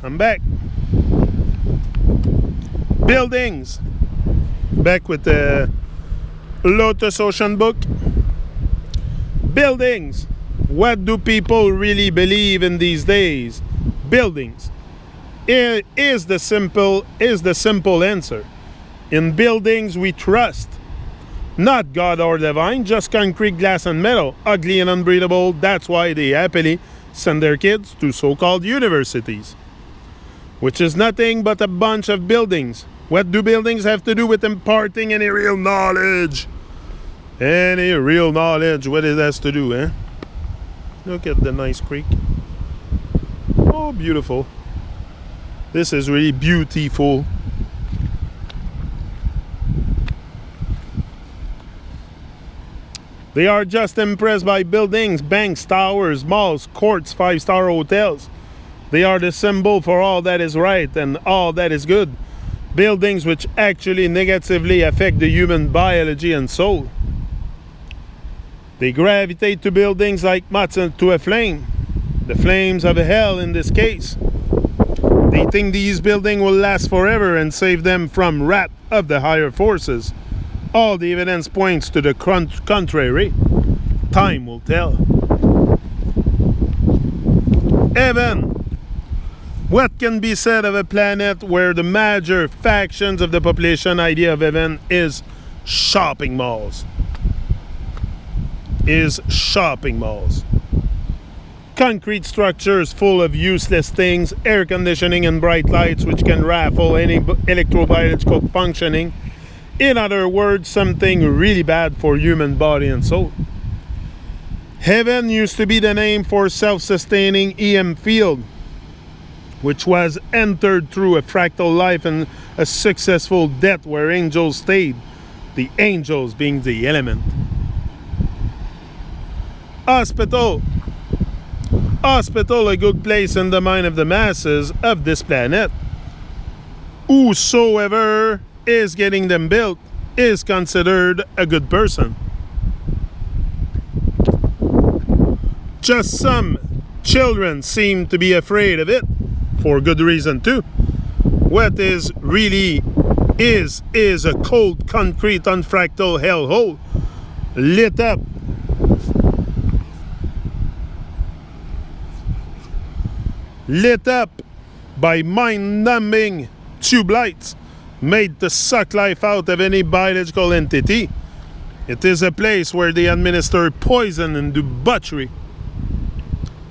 I'm back. Buildings. Back with the LotusOcean book. Buildings. What do people really believe in these days? Buildings. Is the simple answer. In buildings we trust. Not God or divine, just concrete, glass, and metal. Ugly and unbreathable. That's why they happily send their kids to so-called universities, which is nothing but a bunch of buildings. What do buildings have to do with imparting any real knowledge? Any real knowledge, what it has to do, eh? Look at the nice creek. Oh, beautiful. This is really beautiful. They are just impressed by buildings, banks, towers, malls, courts, 5-star hotels. They are the symbol for all that is right and all that is good. Buildings which actually negatively affect the human biology and soul. They gravitate to buildings like moths to a flame. The flames of hell in this case. They think these buildings will last forever and save them from wrath of the higher forces. All the evidence points to the contrary. Time will tell. Heaven. What can be said of a planet where the major factions of the population idea of heaven is shopping malls? Concrete structures full of useless things, air conditioning and bright lights which can raffle any electrobiological functioning. In other words, something really bad for human body and soul. Heaven used to be the name for self-sustaining EM field, which was entered through a fractal life and a successful death where angels stayed, the angels being the element. Hospital, a good place in the mind of the masses of this planet. Whosoever is getting them built is considered a good person. Just some children seem to be afraid of it, for good reason too. What is really is a cold concrete unfractal hellhole, lit up by mind-numbing tube lights made to suck life out of any biological entity. It is a place where they administer poison and debauchery.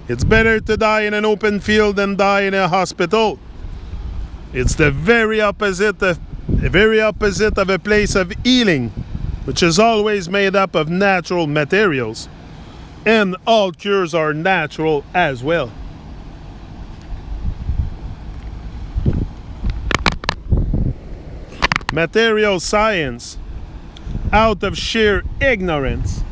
It's better to die in an open field than die in a hospital. It's the very opposite of a place of healing, which is always made up of natural materials. And all cures are natural as well. Material science, out of sheer ignorance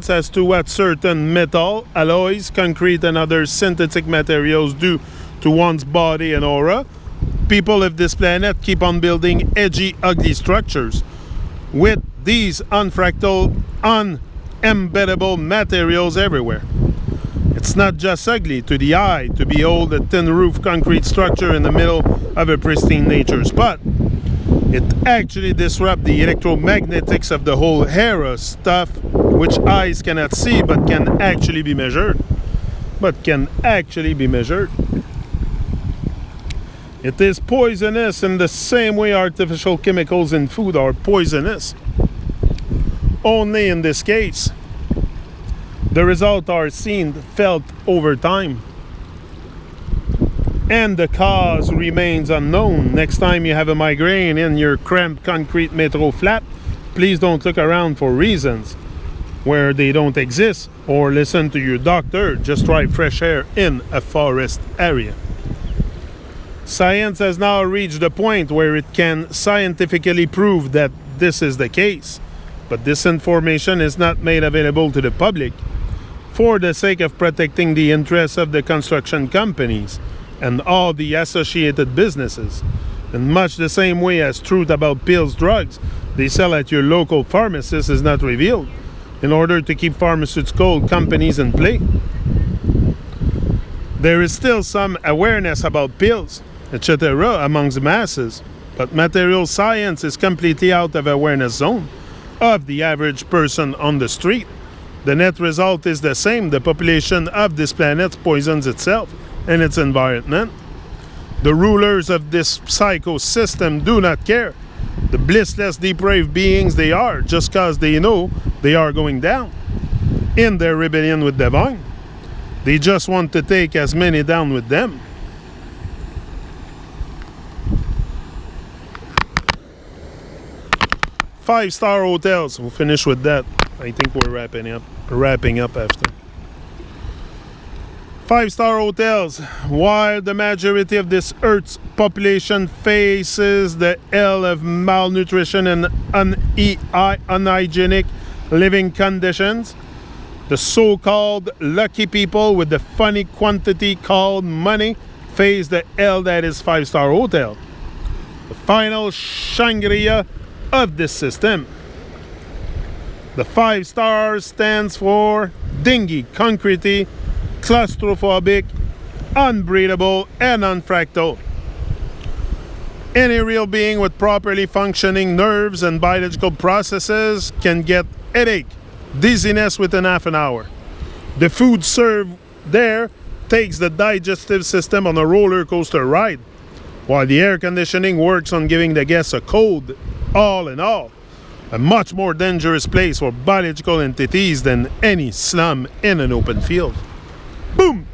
as to what certain metal, alloys, concrete and other synthetic materials do to one's body and aura, people of this planet keep on building edgy, ugly structures with these unfractal, unembeddable materials everywhere. It's not just ugly to the eye to behold a tin roof concrete structure in the middle of a pristine nature spot. It actually disrupts the electromagnetics of the whole era stuff, which eyes cannot see but can actually be measured. It is poisonous in the same way artificial chemicals in food are poisonous. Only in this case, the results are seen, felt over time. And the cause remains unknown. Next time you have a migraine in your cramped concrete metro flat, please don't look around for reasons where they don't exist or listen to your doctor. Just try fresh air in a forest area. Science has now reached the point where it can scientifically prove that this is the case, but this information is not made available to the public for the sake of protecting the interests of the construction companies and all the associated businesses. In much the same way as truth about pills, drugs they sell at your local pharmacist is not revealed in order to keep pharmaceutical companies in play. There is still some awareness about pills, etc. amongst the masses, but material science is completely out of awareness zone of the average person on the street. The net result is the same. The population of this planet poisons itself and its environment. The rulers of this psychosystem do not care. The blissless, depraved beings they are, just because they know they are going down in their rebellion with divine. They just want to take as many down with them. Five-star hotels. We'll finish with that. I think we're wrapping up after. Five-star hotels. While the majority of this Earth's population faces the hell of malnutrition and unhygienic living conditions, the so-called lucky people with the funny quantity called money face the hell that is five-star hotel. The final Shangri-La of this system. The 5 stars stands for dingy, concretey, claustrophobic, unbreathable, and unfractal. Any real being with properly functioning nerves and biological processes can get headache, dizziness within half an hour. The food served there takes the digestive system on a roller coaster ride, while the air conditioning works on giving the guests a cold. All in all, a much more dangerous place for biological entities than any slum in an open field. Boom!